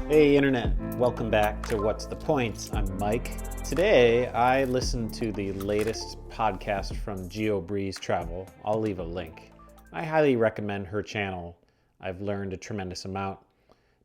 Hey Internet, welcome back to What's the Points? I'm Mike. Today I listened to the latest podcast from Geo Breeze Travel. I'll leave a link. I highly recommend her channel. I've learned a tremendous amount.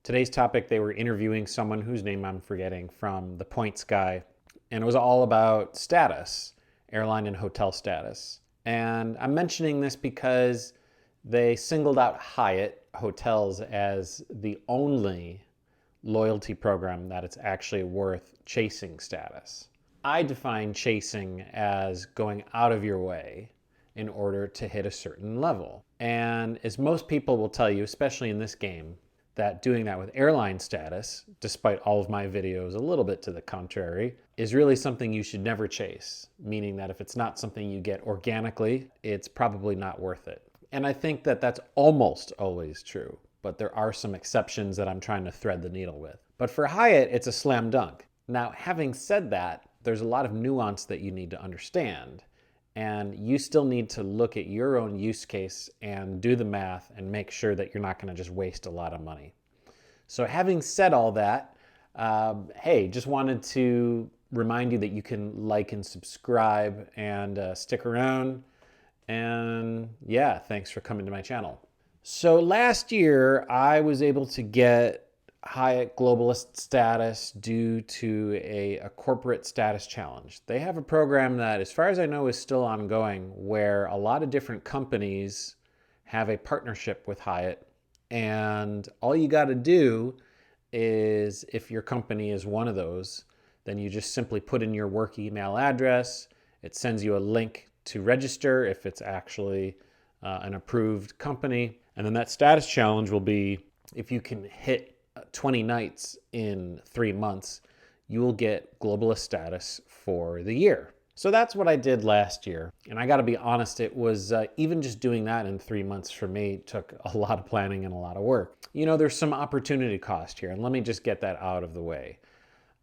Today's topic, they were interviewing someone whose name I'm forgetting from the Points Guy, and it was all about status, airline and hotel status. And I'm mentioning this because they singled out Hyatt Hotels as the only loyalty program that it's actually worth chasing status. I define chasing as going out of your way in order to hit a certain level. And as most people will tell you, especially in this game, that doing that with airline status, despite all of my videos a little bit to the contrary, is really something you should never chase. Meaning that if it's not something you get organically, it's probably not worth it. And I think that that's almost always true. But there are some exceptions that I'm trying to thread the needle with. But for Hyatt, it's a slam dunk. Now, having said that, there's a lot of nuance that you need to understand. And you still need to look at your own use case and do the math and make sure that you're not going to just waste a lot of money. So having said all that, hey, just wanted to remind you that you can like and subscribe and stick around. And yeah, thanks for coming to my channel. So last year, I was able to get Hyatt Globalist status due to a corporate status challenge. They have a program that, as far as I know, is still ongoing, where a lot of different companies have a partnership with Hyatt. And all you got to do is, if your company is one of those, then you just simply put in your work email address. It sends you a link to register if it's actually an approved company. And then that status challenge will be, if you can hit 20 nights in 3 months, you will get globalist status for the year. So that's what I did last year. And I got to be honest, it was even just doing that in 3 months for me took a lot of planning and a lot of work. You know, there's some opportunity cost here, and let me just get that out of the way.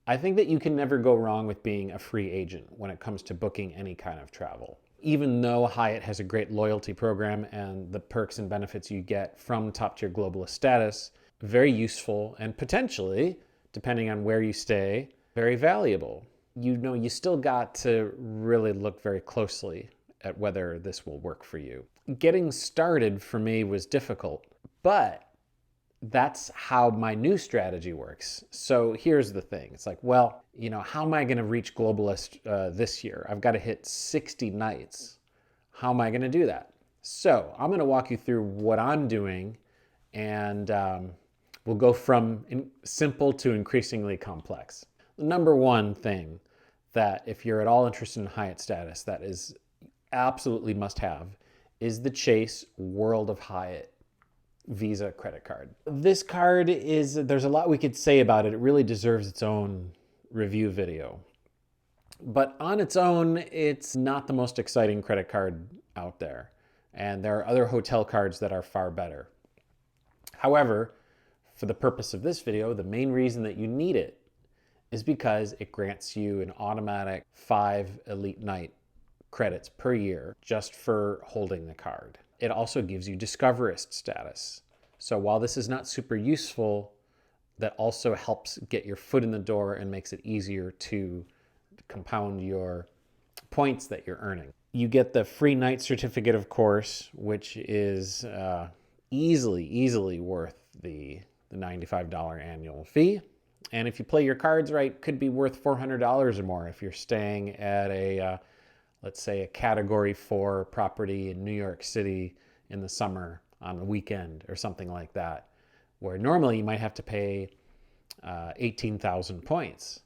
I think that you can never go wrong with being a free agent when it comes to booking any kind of travel. Even though Hyatt has a great loyalty program and the perks and benefits you get from top-tier globalist status, very useful and potentially, depending on where you stay, very valuable. You know, you still got to really look very closely at whether this will work for you. Getting started for me was difficult, but that's how my new strategy works. So here's the thing. It's like, well, you know, how am I going to reach globalist this year? I've got to hit 60 nights. How am I going to do that? So I'm going to walk you through what I'm doing, and we'll go from simple to increasingly complex. The number one thing that, if you're at all interested in Hyatt status, that is absolutely must have, is the Chase World of Hyatt Visa credit card. This card is, there's a lot we could say about it. It really deserves its own review video. But on its own, it's not the most exciting credit card out there. And there are other hotel cards that are far better. However, for the purpose of this video, the main reason that you need it is because it grants you an automatic 5 elite night credits per year just for holding the card. It also gives you discoverist status. So while this is not super useful, that also helps get your foot in the door and makes it easier to compound your points that you're earning. You get the free night certificate, of course, which is easily worth the $95 annual fee. And if you play your cards right, could be worth $400 or more if you're staying at a let's say a category 4 property in New York City in the summer on the weekend or something like that, where normally you might have to pay 18,000 points.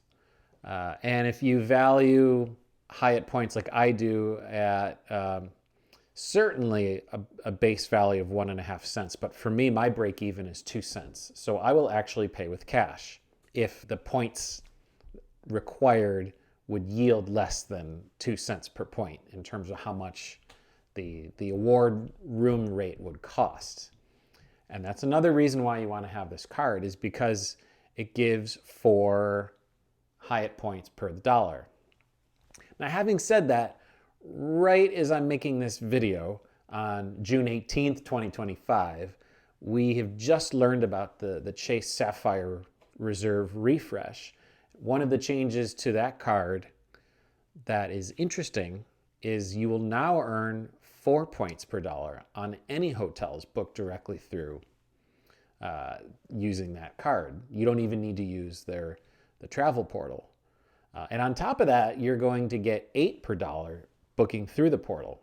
And if you value Hyatt points like I do at certainly a base value of 1.5 cents, but for me, my break even is 2 cents. So I will actually pay with cash if the points required would yield less than 2 cents per point in terms of how much the award room rate would cost. And that's another reason why you want to have this card, is because it gives 4 Hyatt points per dollar. Now, having said that, right as I'm making this video on June 18th, 2025, we have just learned about the Chase Sapphire Reserve refresh. One of the changes to that card that is interesting is you will now earn 4 points per dollar on any hotels booked directly through using that card. You don't even need to use the travel portal. And on top of that, you're going to get 8 per dollar booking through the portal.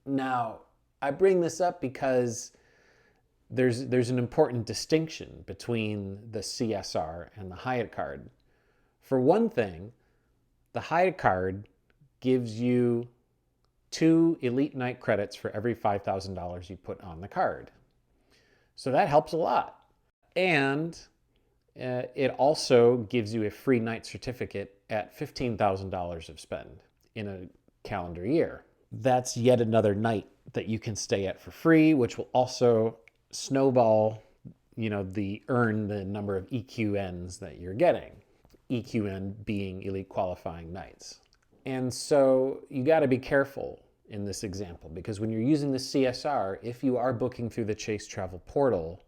Now, I bring this up because there's an important distinction between the CSR and the Hyatt card. For one thing, the Hyatt card gives you 2 elite night credits for every $5,000 you put on the card. So that helps a lot. And it also gives you a free night certificate at $15,000 of spend in a calendar year. That's yet another night that you can stay at for free, which will also snowball, the number of EQNs that you're getting. EQN being elite qualifying nights. And so you got to be careful in this example, because when you're using the CSR, if you are booking through the Chase Travel Portal,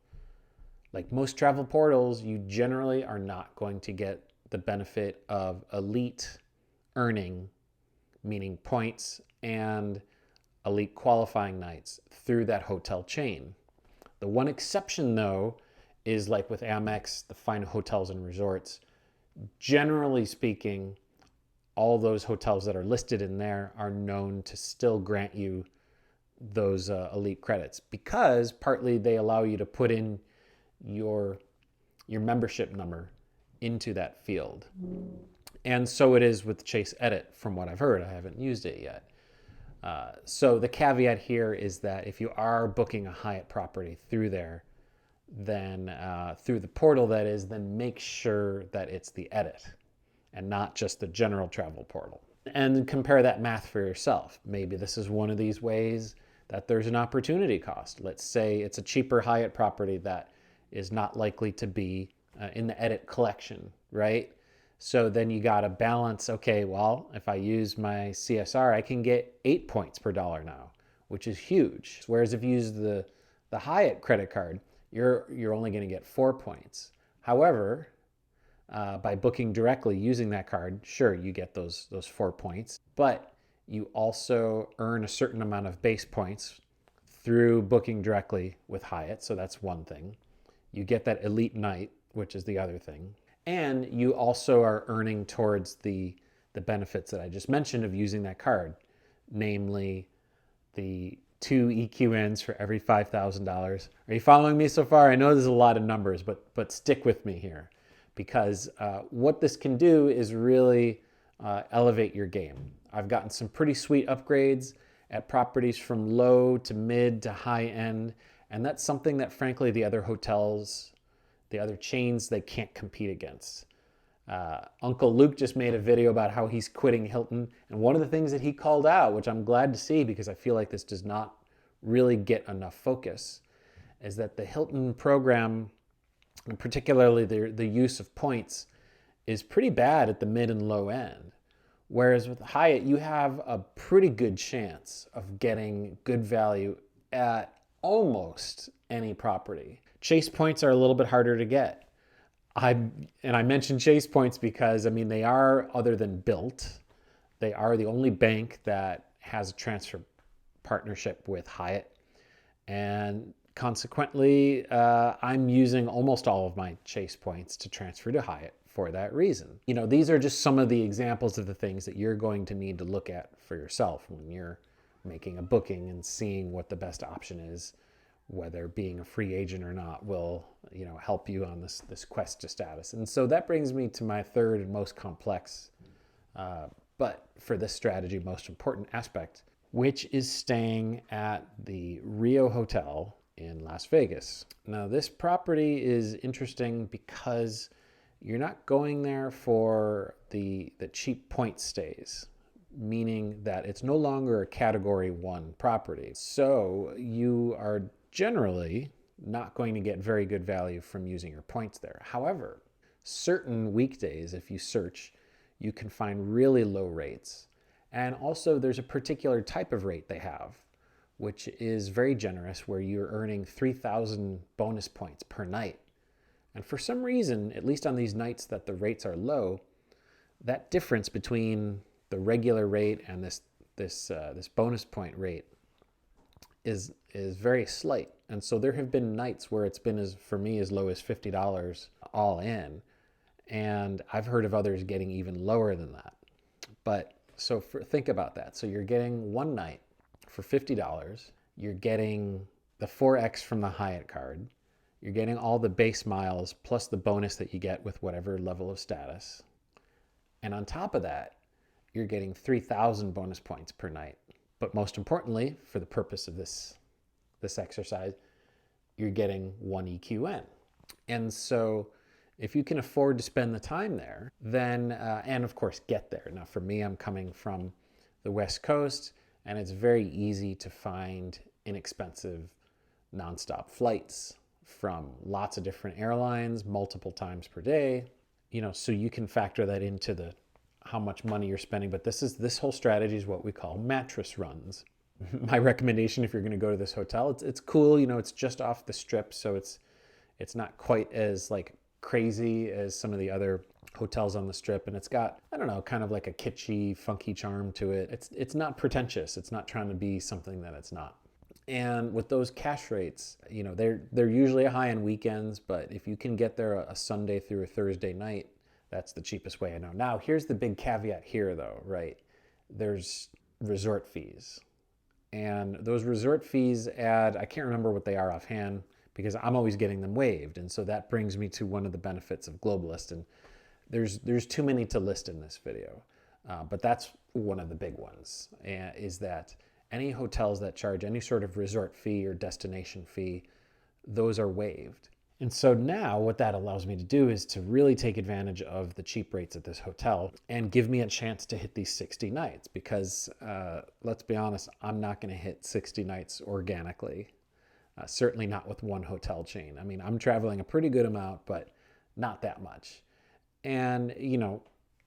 like most travel portals, you generally are not going to get the benefit of elite earning, meaning points, and elite qualifying nights through that hotel chain. The one exception, though, is like with Amex, the fine hotels and resorts. Generally speaking, all those hotels that are listed in there are known to still grant you those elite credits, because partly they allow you to put in your membership number into that field. And so it is with Chase Edit, from what I've heard. I haven't used it yet. So the caveat here is that if you are booking a Hyatt property through there, then through the portal that is, then make sure that it's the Edit and not just the general travel portal. And compare that math for yourself. Maybe this is one of these ways that there's an opportunity cost. Let's say it's a cheaper Hyatt property that is not likely to be in the Edit collection, right? So then you got to balance, okay, well, if I use my CSR, I can get 8 points per dollar now, which is huge. Whereas if you use the Hyatt credit card, you're only going to get 4 points. However, by booking directly using that card, sure, you get those 4 points, but you also earn a certain amount of base points through booking directly with Hyatt. So that's one thing. You get that elite night, which is the other thing. And you also are earning towards the benefits that I just mentioned of using that card, namely the 2 EQNs for every $5,000. Are you following me so far? I know there's a lot of numbers, but stick with me here, because what this can do is really elevate your game. I've gotten some pretty sweet upgrades at properties from low to mid to high end, and that's something that, frankly, the other hotels, the other chains, they can't compete against. Uncle Luke just made a video about how he's quitting Hilton, and one of the things that he called out, which I'm glad to see because I feel like this does not really get enough focus, is that the Hilton program, and particularly the use of points, is pretty bad at the mid and low end. Whereas with Hyatt, you have a pretty good chance of getting good value at almost any property. Chase points are a little bit harder to get. I mentioned Chase points because, they are, other than Built, they are the only bank that has a transfer partnership with Hyatt. And consequently, I'm using almost all of my Chase points to transfer to Hyatt for that reason. These are just some of the examples of the things that you're going to need to look at for yourself when you're making a booking and seeing what the best option is, whether being a free agent or not will, help you on this quest to status. And so that brings me to my third and most complex, but for this strategy, most important aspect, which is staying at the Rio Hotel in Las Vegas. Now, this property is interesting because you're not going there for the cheap point stays, meaning that it's no longer a Category 1 property. So you are generally not going to get very good value from using your points there. However, certain weekdays, if you search, you can find really low rates. And also there's a particular type of rate they have, which is very generous, where you're earning 3,000 bonus points per night. And for some reason, at least on these nights that the rates are low, that difference between the regular rate and this bonus point rate is very slight. And so there have been nights where it's been, for me, as low as $50 all in. And I've heard of others getting even lower than that. But so think about that. So you're getting one night for $50. You're getting the 4X from the Hyatt card. You're getting all the base miles plus the bonus that you get with whatever level of status. And on top of that, you're getting 3,000 bonus points per night. But most importantly, for the purpose of this exercise, you're getting 1 EQN. And so if you can afford to spend the time there, then, and of course get there. Now for me, I'm coming from the West Coast, and it's very easy to find inexpensive nonstop flights from lots of different airlines multiple times per day. So you can factor that into how much money you're spending. But this whole strategy is what we call mattress runs. My recommendation, if you're going to go to this hotel, it's cool. It's just off the strip, so it's not quite as like crazy as some of the other hotels on the strip, and it's got, I don't know, kind of like a kitschy, funky charm to it. It's not pretentious. It's not trying to be something that it's not. And with those cash rates, they're usually high on weekends, but if you can get there a Sunday through a Thursday night, that's the cheapest way I know. Now, here's the big caveat here, though, right? There's resort fees. And those resort fees add, I can't remember what they are offhand, because I'm always getting them waived. And so that brings me to one of the benefits of Globalist. And there's too many to list in this video. But that's one of the big ones, is that any hotels that charge any sort of resort fee or destination fee, those are waived. And so now what that allows me to do is to really take advantage of the cheap rates at this hotel and give me a chance to hit these 60 nights, because let's be honest, I'm not going to hit 60 nights organically. Certainly not with one hotel chain. I mean, I'm traveling a pretty good amount, but not that much. And,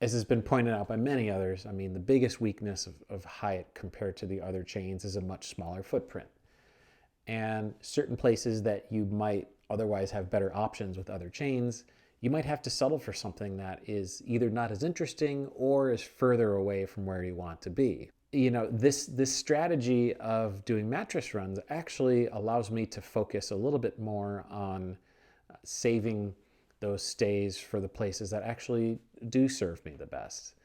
as has been pointed out by many others, I mean, the biggest weakness of Hyatt compared to the other chains is a much smaller footprint. And certain places that you might otherwise have better options with other chains, you might have to settle for something that is either not as interesting or is further away from where you want to be. This strategy of doing mattress runs actually allows me to focus a little bit more on saving those stays for the places that actually do serve me the best.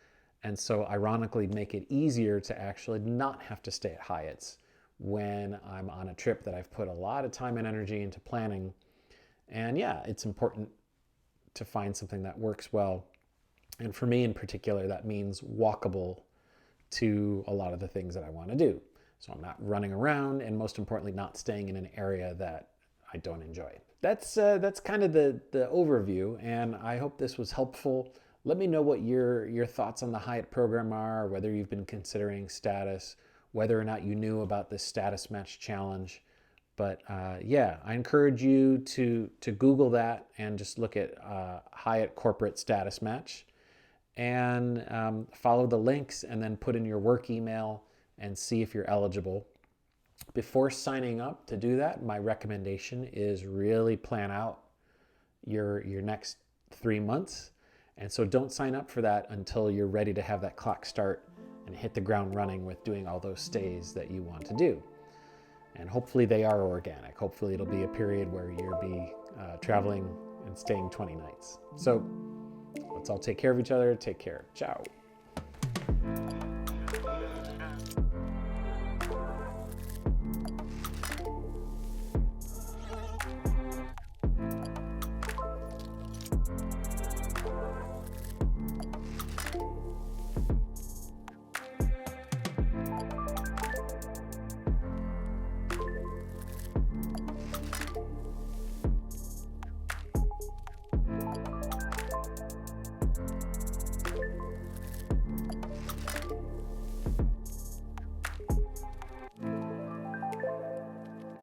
And so ironically make it easier to actually not have to stay at Hyatt's when I'm on a trip that I've put a lot of time and energy into planning. And yeah, it's important to find something that works well. And for me in particular, that means walkable to a lot of the things that I want to do. So I'm not running around, and most importantly, not staying in an area that I don't enjoy. That's kind of the overview, and I hope this was helpful. Let me know what your thoughts on the Hyatt program are, whether you've been considering status, whether or not you knew about this status match challenge. But yeah, I encourage you to Google that and just look at Hyatt Corporate Status Match, and follow the links, and then put in your work email and see if you're eligible. Before signing up to do that, my recommendation is really plan out your next 3 months. And so don't sign up for that until you're ready to have that clock start and hit the ground running with doing all those stays that you want to do. And hopefully they are organic. Hopefully it'll be a period where you'll be traveling and staying 20 nights. So let's all take care of each other. Take care. Ciao.